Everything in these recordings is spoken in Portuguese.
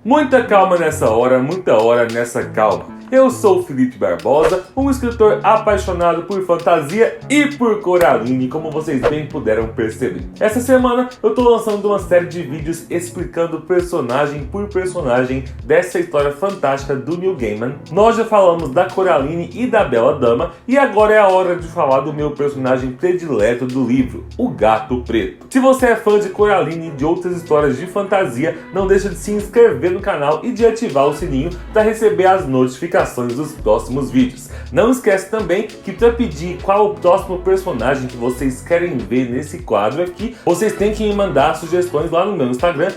Muita calma nessa hora, muita hora nessa calma. Eu sou o Felipe Barbosa, um escritor apaixonado por fantasia e por Coraline, como vocês bem puderam perceber. Essa semana eu tô lançando uma série de vídeos explicando personagem por personagem dessa história fantástica do Neil Gaiman. Nós já falamos da Coraline e da Bela Dama, e agora é a hora de falar do meu personagem predileto do livro, o Gato Preto. Se você é fã de Coraline e de outras histórias de fantasia, não deixa de se inscrever no canal e de ativar o sininho para receber as notificações dos próximos vídeos. Não esquece também que para pedir qual o próximo personagem que vocês querem ver nesse quadro aqui, vocês têm que me mandar sugestões lá no meu Instagram,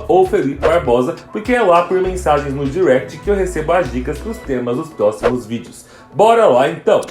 @ofelipebarbosa, porque é lá por mensagens no direct que eu recebo as dicas para os temas dos próximos vídeos. Bora lá então!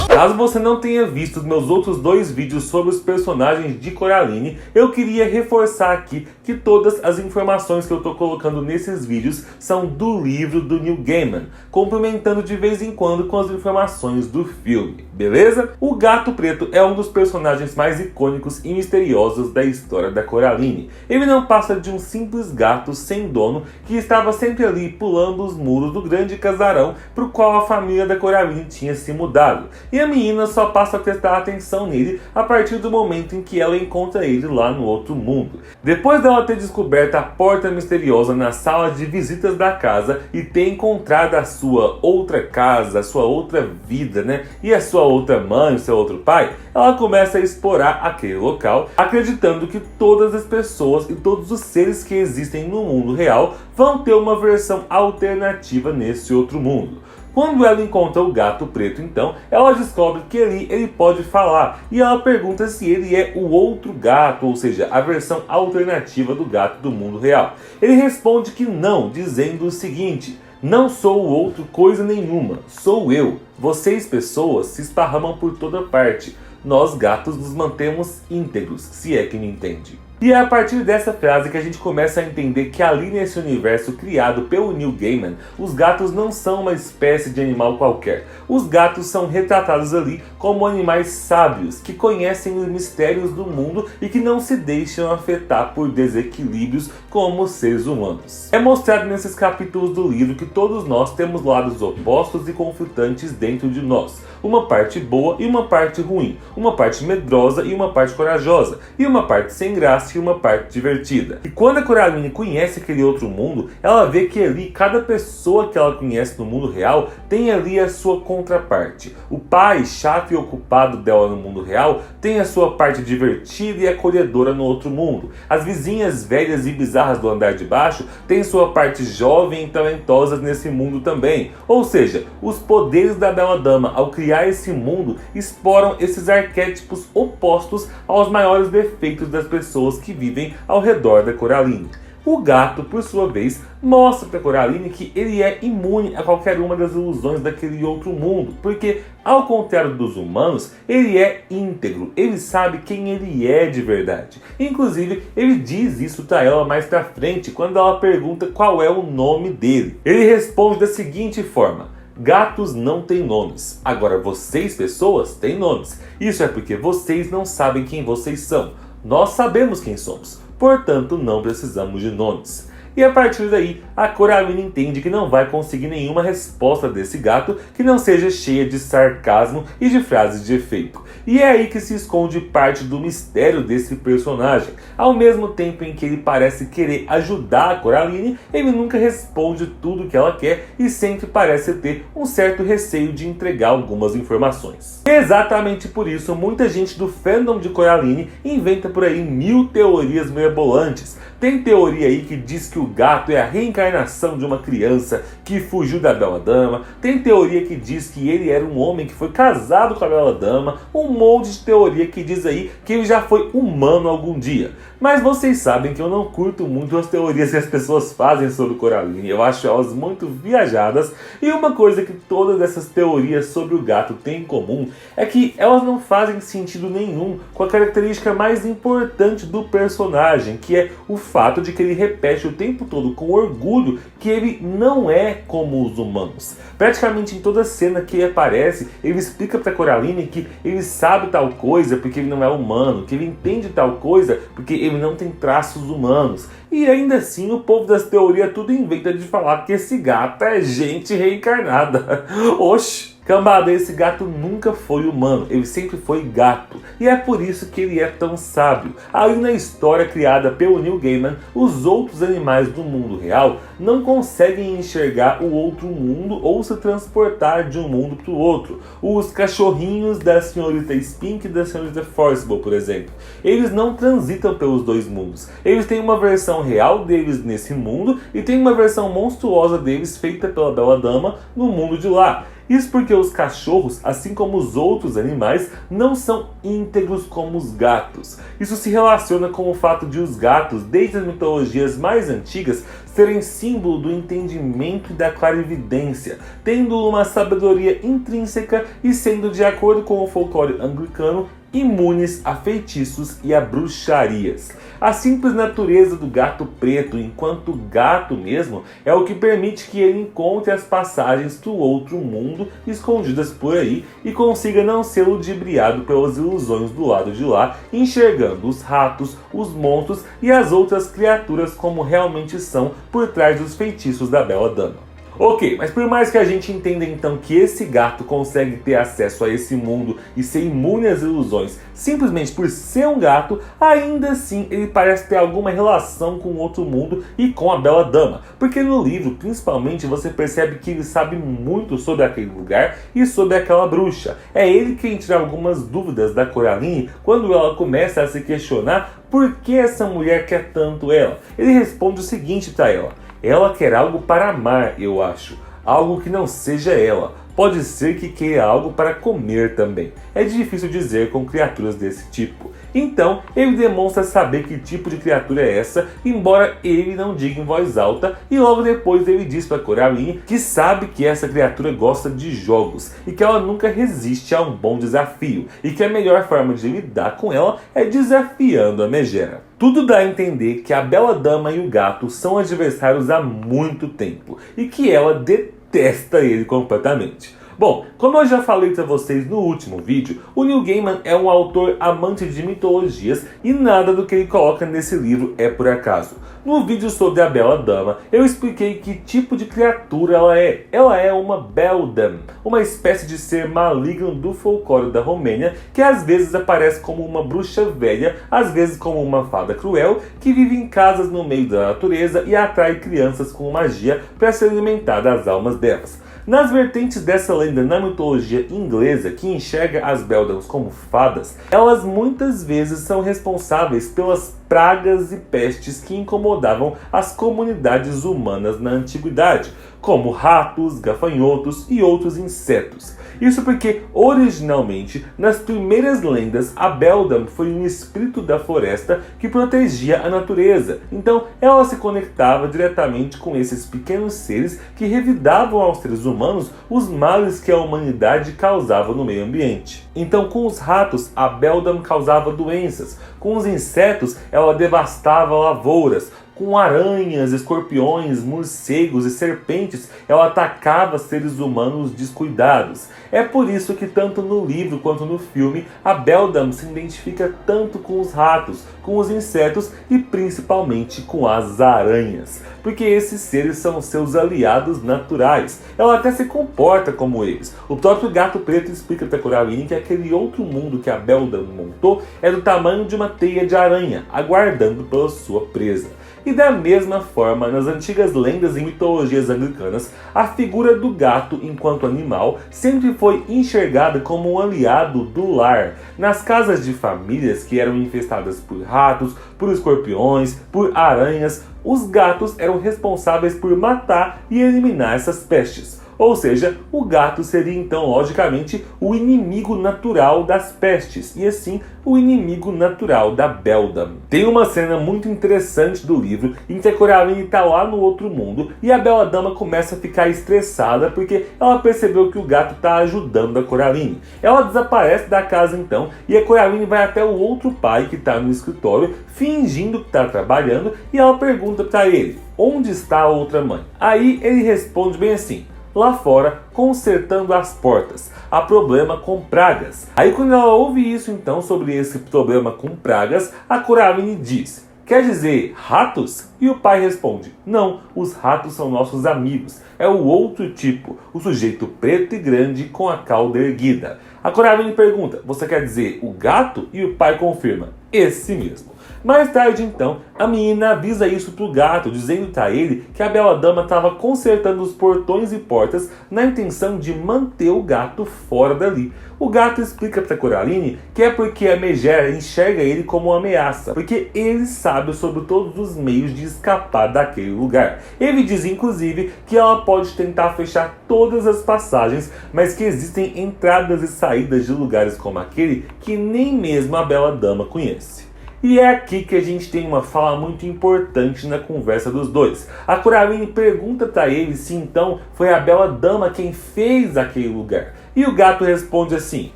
Caso você não tenha visto os meus outros dois vídeos sobre os personagens de Coraline, eu queria reforçar aqui que todas as informações que eu estou colocando nesses vídeos são do livro do Neil Gaiman, complementando de vez em quando com as informações do filme, beleza? O Gato Preto é um dos personagens mais icônicos e misteriosos da história da Coraline. Ele não passa de um simples gato sem dono que estava sempre ali pulando os muros do grande casarão para o qual a família da Coraline tinha se mudado. E a menina só passa a prestar atenção nele a partir do momento em que ela encontra ele lá no outro mundo. Depois dela ter descoberto a porta misteriosa na sala de visitas da casa e ter encontrado a sua outra casa, a sua outra vida, né? E a sua outra mãe, o seu outro pai, ela começa a explorar aquele local, acreditando que todas as pessoas e todos os seres que existem no mundo real vão ter uma versão alternativa nesse outro mundo. Quando ela encontra o Gato Preto, então, ela descobre que ele pode falar, e ela pergunta se ele é o outro gato, ou seja, a versão alternativa do gato do mundo real. Ele responde que não, dizendo o seguinte: "Não sou o outro coisa nenhuma, sou eu. Vocês, pessoas, se esparramam por toda parte. Nós, gatos, nos mantemos íntegros, se é que me entende." E é a partir dessa frase que a gente começa a entender que ali nesse universo criado pelo Neil Gaiman, os gatos não são uma espécie de animal qualquer. Os gatos são retratados ali como animais sábios, que conhecem os mistérios do mundo e que não se deixam afetar por desequilíbrios como os seres humanos. É mostrado nesses capítulos do livro que todos nós temos lados opostos e conflitantes dentro de nós. Uma parte boa e uma parte ruim, uma parte medrosa e uma parte corajosa, e uma parte sem graça e uma parte divertida. E quando a Coraline conhece aquele outro mundo, ela vê que ali cada pessoa que ela conhece no mundo real tem ali a sua contraparte. O pai chato e ocupado dela no mundo real tem a sua parte divertida e acolhedora no outro mundo. As vizinhas velhas e bizarras do andar de baixo têm sua parte jovem e talentosa nesse mundo também. Ou seja, os poderes da Bela Dama ao criar esse mundo exploram esses arquétipos opostos aos maiores defeitos das pessoas que vivem ao redor da Coraline. O gato, por sua vez, mostra para Coraline que ele é imune a qualquer uma das ilusões daquele outro mundo, porque, ao contrário dos humanos, ele é íntegro, ele sabe quem ele é de verdade. Inclusive, ele diz isso para ela mais pra frente, quando ela pergunta qual é o nome dele. Ele responde da seguinte forma: "Gatos não têm nomes. Agora vocês, pessoas, têm nomes. Isso é porque vocês não sabem quem vocês são. Nós sabemos quem somos. Portanto, não precisamos de nomes." E a partir daí, a Coraline entende que não vai conseguir nenhuma resposta desse gato que não seja cheia de sarcasmo e de frases de efeito. E é aí que se esconde parte do mistério desse personagem. Ao mesmo tempo em que ele parece querer ajudar a Coraline, ele nunca responde tudo o que ela quer e sempre parece ter um certo receio de entregar algumas informações. E exatamente por isso, muita gente do fandom de Coraline inventa por aí 1000 teorias mirabolantes. Tem teoria aí que diz que o gato é a reencarnação de uma criança que fugiu da Bela Dama. Tem teoria que diz que ele era um homem que foi casado com a Bela Dama. Um monte de teoria que diz aí que ele já foi humano algum dia. Mas vocês sabem que eu não curto muito as teorias que as pessoas fazem sobre Coraline. Eu acho elas muito viajadas. E uma coisa que todas essas teorias sobre o gato têm em comum é que elas não fazem sentido nenhum com a característica mais importante do personagem, que é o fato de que ele repete o tempo todo com orgulho que ele não é como os humanos. Praticamente em toda cena que ele aparece, ele explica para Coraline que ele sabe tal coisa porque ele não é humano, que ele entende tal coisa porque ele não tem traços humanos. E ainda assim o povo das teorias tudo inventa de falar que esse gato é gente reencarnada. Oxi! Cambada, esse gato nunca foi humano, ele sempre foi gato. E é por isso que ele é tão sábio. Aí na história criada pelo Neil Gaiman, os outros animais do mundo real não conseguem enxergar o outro mundo ou se transportar de um mundo para o outro. Os cachorrinhos da senhorita Spink e da senhorita Forcible, por exemplo. Eles não transitam pelos dois mundos. Eles têm uma versão real deles nesse mundo e tem uma versão monstruosa deles feita pela Bela Dama no mundo de lá. Isso porque os cachorros, assim como os outros animais, não são íntegros como os gatos. Isso se relaciona com o fato de os gatos, desde as mitologias mais antigas, serem símbolo do entendimento e da clarividência, tendo uma sabedoria intrínseca e sendo, de acordo com o folclore anglicano, imunes a feitiços e a bruxarias. A simples natureza do gato preto, enquanto gato mesmo, é o que permite que ele encontre as passagens do outro mundo escondidas por aí e consiga não ser ludibriado pelas ilusões do lado de lá, enxergando os ratos, os monstros e as outras criaturas como realmente são por trás dos feitiços da Bela Dama. Ok, mas por mais que a gente entenda então que esse gato consegue ter acesso a esse mundo e ser imune às ilusões simplesmente por ser um gato, ainda assim ele parece ter alguma relação com o outro mundo e com a Bela Dama. Porque no livro, principalmente, você percebe que ele sabe muito sobre aquele lugar e sobre aquela bruxa. É ele quem tira algumas dúvidas da Coraline quando ela começa a se questionar por que essa mulher quer tanto ela. Ele responde o seguinte para ela: ela quer algo para amar, eu acho. Algo que não seja ela. Pode ser que queira algo para comer também. É difícil dizer com criaturas desse tipo. Então, ele demonstra saber que tipo de criatura é essa, embora ele não diga em voz alta, e logo depois ele diz para Coraline que sabe que essa criatura gosta de jogos, e que ela nunca resiste a um bom desafio, e que a melhor forma de lidar com ela é desafiando a megera. Tudo dá a entender que a Bela Dama e o gato são adversários há muito tempo, e que ela detesta ele completamente. Bom, como eu já falei para vocês no último vídeo, o Neil Gaiman é um autor amante de mitologias e nada do que ele coloca nesse livro é por acaso. No vídeo sobre a Bela Dama, eu expliquei que tipo de criatura ela é. Ela é uma beldam, uma espécie de ser maligno do folclore da Romênia, que às vezes aparece como uma bruxa velha, às vezes como uma fada cruel, que vive em casas no meio da natureza e atrai crianças com magia para se alimentar das almas delas. Nas vertentes dessa lenda na mitologia inglesa, que enxerga as beldams como fadas, elas muitas vezes são responsáveis pelas pragas e pestes que incomodavam as comunidades humanas na antiguidade, como ratos, gafanhotos e outros insetos. Isso porque, originalmente, nas primeiras lendas, a beldam foi um espírito da floresta que protegia a natureza. Então, ela se conectava diretamente com esses pequenos seres que revidavam aos seres humanos os males que a humanidade causava no meio ambiente. Então, com os ratos, a beldam causava doenças. Com os insetos, ela devastava lavouras. Com aranhas, escorpiões, morcegos e serpentes, ela atacava seres humanos descuidados. É por isso que tanto no livro quanto no filme, a beldam se identifica tanto com os ratos, com os insetos e principalmente com as aranhas. Porque esses seres são seus aliados naturais. Ela até se comporta como eles. O próprio gato preto explica para Coraline que aquele outro mundo que a beldam montou é do tamanho de uma teia de aranha, aguardando pela sua presa. E da mesma forma, nas antigas lendas e mitologias anglicanas, a figura do gato enquanto animal sempre foi enxergada como um aliado do lar. Nas casas de famílias que eram infestadas por ratos, por escorpiões, por aranhas, os gatos eram responsáveis por matar e eliminar essas pestes. Ou seja, o gato seria então, logicamente, o inimigo natural das pestes, e assim, o inimigo natural da Beldam. Tem uma cena muito interessante do livro em que a Coraline está lá no outro mundo e a bela dama começa a ficar estressada porque ela percebeu que o gato está ajudando a Coraline. Ela desaparece da casa então e a Coraline vai até o outro pai que está no escritório fingindo que está trabalhando e ela pergunta para ele: onde está a outra mãe? Aí ele responde bem assim: lá fora, consertando as portas. Há problema com pragas. Aí quando ela ouve isso então sobre esse problema com pragas, a Coraline diz: quer dizer ratos? E o pai responde: não, os ratos são nossos amigos. É o outro tipo, o sujeito preto e grande com a cauda erguida. A Coraline pergunta: você quer dizer o gato? E o pai confirma: esse mesmo. Mais tarde, então, a menina avisa isso pro gato, dizendo para ele que a bela dama estava consertando os portões e portas na intenção de manter o gato fora dali. O gato explica para Coraline que é porque a megera enxerga ele como uma ameaça, porque ele sabe sobre todos os meios de escapar daquele lugar. Ele diz, inclusive, que ela pode tentar fechar todas as passagens, mas que existem entradas e saídas de lugares como aquele que nem mesmo a bela dama conhece. E é aqui que a gente tem uma fala muito importante na conversa dos dois. A Coraline pergunta para ele se então foi a bela dama quem fez aquele lugar. E o gato responde assim: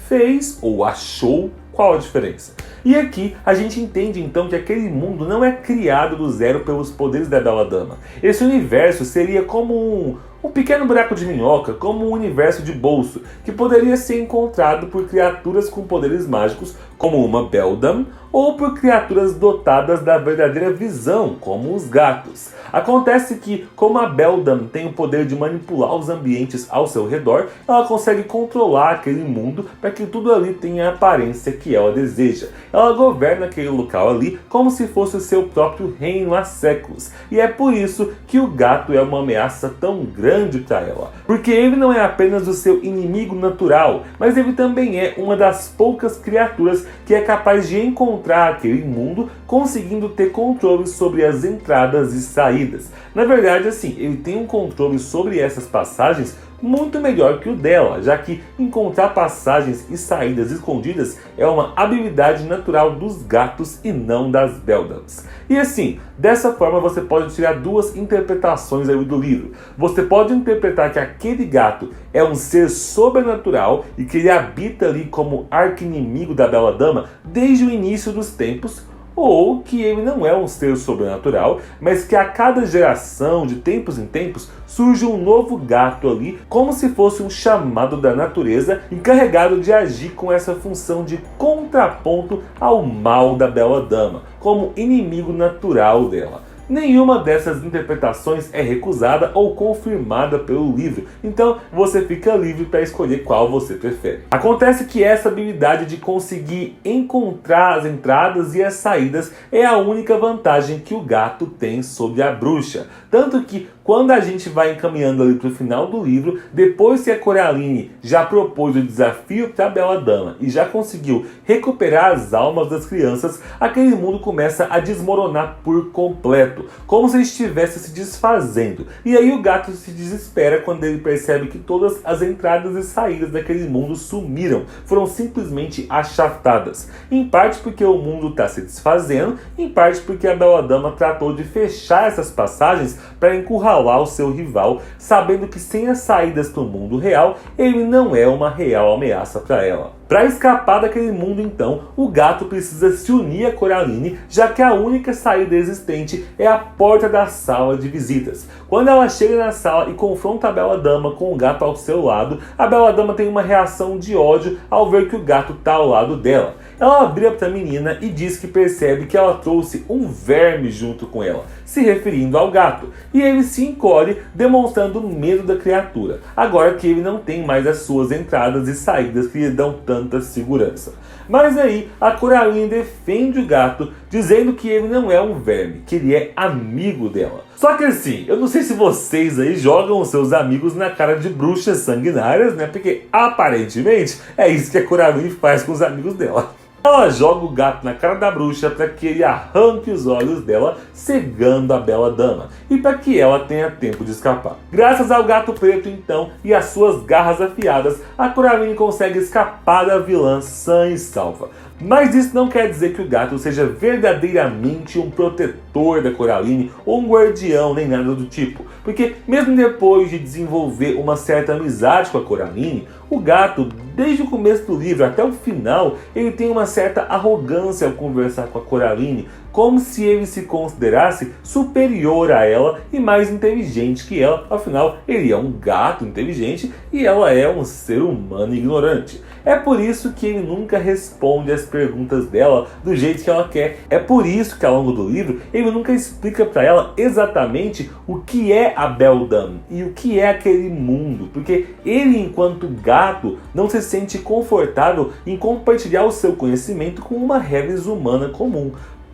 fez ou achou? Qual a diferença? E aqui a gente entende então que aquele mundo não é criado do zero pelos poderes da bela dama. Esse universo seria como um pequeno buraco de minhoca, como um universo de bolso, que poderia ser encontrado por criaturas com poderes mágicos, como uma Beldam, ou por criaturas dotadas da verdadeira visão, como os gatos. Acontece que, como a Beldam tem o poder de manipular os ambientes ao seu redor, ela consegue controlar aquele mundo para que tudo ali tenha a aparência que ela deseja. Ela governa aquele local ali como se fosse o seu próprio reino há séculos. E é por isso que o gato é uma ameaça tão grande para ela. Porque ele não é apenas o seu inimigo natural, mas ele também é uma das poucas criaturas que é capaz de encontrar aquele mundo, conseguindo ter controle sobre as entradas e saídas. Na verdade, assim, ele tem um controle sobre essas passagens muito melhor que o dela, já que encontrar passagens e saídas escondidas é uma habilidade natural dos gatos e não das Beldams. E assim, dessa forma você pode tirar duas interpretações aí do livro. Você pode interpretar que aquele gato é um ser sobrenatural e que ele habita ali como arqui-inimigo da bela dama desde o início dos tempos, ou que ele não é um ser sobrenatural, mas que a cada geração, de tempos em tempos, surge um novo gato ali, como se fosse um chamado da natureza, encarregado de agir com essa função de contraponto ao mal da bela dama, como inimigo natural dela. Nenhuma dessas interpretações é recusada ou confirmada pelo livro, então você fica livre para escolher qual você prefere. Acontece que essa habilidade de conseguir encontrar as entradas e as saídas é a única vantagem que o gato tem sobre a bruxa. Tanto que quando a gente vai encaminhando ali para o final do livro, depois que a Coraline já propôs o desafio para a bela dama e já conseguiu recuperar as almas das crianças, aquele mundo começa a desmoronar por completo, como se estivesse se desfazendo. E aí o gato se desespera quando ele percebe que todas as entradas e saídas daquele mundo sumiram, foram simplesmente achatadas. Em parte porque o mundo está se desfazendo, em parte porque a bela dama tratou de fechar essas passagens para encurralar o seu rival, sabendo que sem as saídas para o mundo real, ele não é uma real ameaça para ela. Para escapar daquele mundo então, o gato precisa se unir a Coraline, já que a única saída existente é a porta da sala de visitas. Quando ela chega na sala e confronta a bela dama com o gato ao seu lado, a bela dama tem uma reação de ódio ao ver que o gato está ao lado dela. Ela vira para a menina e diz que percebe que ela trouxe um verme junto com ela, se referindo ao gato, e ele se encolhe, demonstrando medo da criatura, agora que ele não tem mais as suas entradas e saídas que lhe dão tanta segurança. Mas aí a Coraline defende o gato, dizendo que ele não é um verme, que ele é amigo dela. Só que assim, eu não sei se vocês aí jogam os seus amigos na cara de bruxas sanguinárias, né? Porque aparentemente é isso que a Coraline faz com os amigos dela. Ela joga o gato na cara da bruxa para que ele arranque os olhos dela, cegando a bela dama, e para que ela tenha tempo de escapar. Graças ao gato preto, então, e às suas garras afiadas, a Coraline consegue escapar da vilã sã e salva. Mas isso não quer dizer que o gato seja verdadeiramente um protetor da Coraline ou um guardião, nem nada do tipo. Porque mesmo depois de desenvolver uma certa amizade com a Coraline, o gato, desde o começo do livro até o final, ele tem uma certa arrogância ao conversar com a Coraline, como se ele se considerasse superior a ela e mais inteligente que ela. Afinal, ele é um gato inteligente e ela é um ser humano ignorante. É por isso que ele nunca responde as perguntas dela do jeito que ela quer. É por isso que ao longo do livro ele nunca explica para ela exatamente o que é a Beldam e o que é aquele mundo, porque ele, enquanto gato, não se sente confortável em compartilhar o seu conhecimento com uma reles humana comum.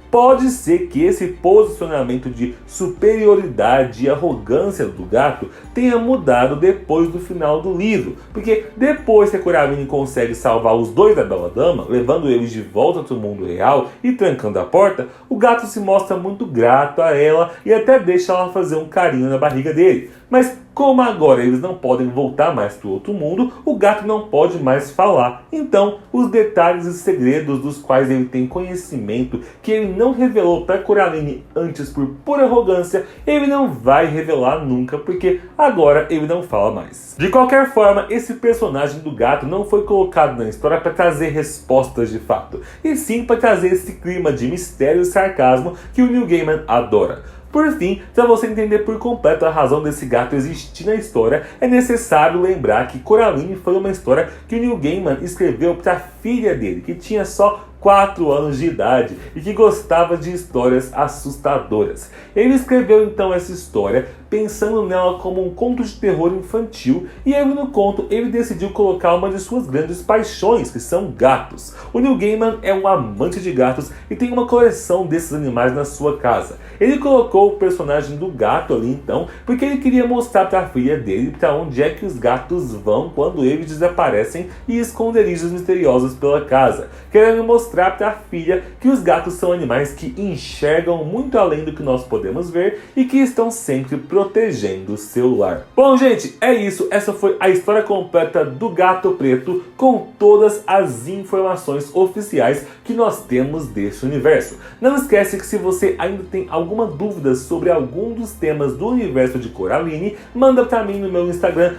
Pode ser que esse posicionamento de superioridade e arrogância do gato tenha mudado depois do final do livro, porque depois que a Coraline consegue salvar os dois da bela dama, levando eles de volta para o mundo real e trancando a porta, o gato se mostra muito grato a ela e até deixa ela fazer um carinho na barriga dele. Mas como agora eles não podem voltar mais para o outro mundo, o gato não pode mais falar. Então, os detalhes e segredos dos quais ele tem conhecimento, que ele não revelou para Coraline antes por pura arrogância, ele não vai revelar nunca, porque agora ele não fala mais. De qualquer forma, esse personagem do gato não foi colocado na história para trazer respostas de fato, e sim para trazer esse clima de mistério e sarcasmo que o Neil Gaiman adora. Por fim, para você entender por completo a razão desse gato existir na história, é necessário lembrar que Coraline foi uma história que o Neil Gaiman escreveu para a filha dele, que tinha só 4 anos de idade e que gostava de histórias assustadoras. Ele escreveu então essa história pensando nela como um conto de terror infantil, e aí no conto ele decidiu colocar uma de suas grandes paixões, que são gatos. O Neil Gaiman é um amante de gatos e tem uma coleção desses animais na sua casa. Ele colocou o personagem do gato ali então, porque ele queria mostrar para a filha dele para onde é que os gatos vão quando eles desaparecem e esconderijos misteriosos pela casa, querendo mostrar para a filha que os gatos são animais que enxergam muito além do que nós podemos ver e que estão sempre protegendo o seu lar. Bom, gente, é isso. Essa foi a história completa do Gato Preto, com todas as informações oficiais que nós temos desse universo. Não esquece que se você ainda tem alguma dúvida sobre algum dos temas do universo de Coraline, manda para mim no meu Instagram,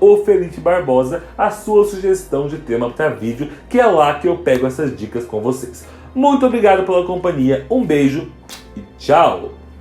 @ofelipebarbosa, a sua sugestão de tema para vídeo, que é lá que eu pego essas dicas com vocês. Muito obrigado pela companhia, um beijo e tchau!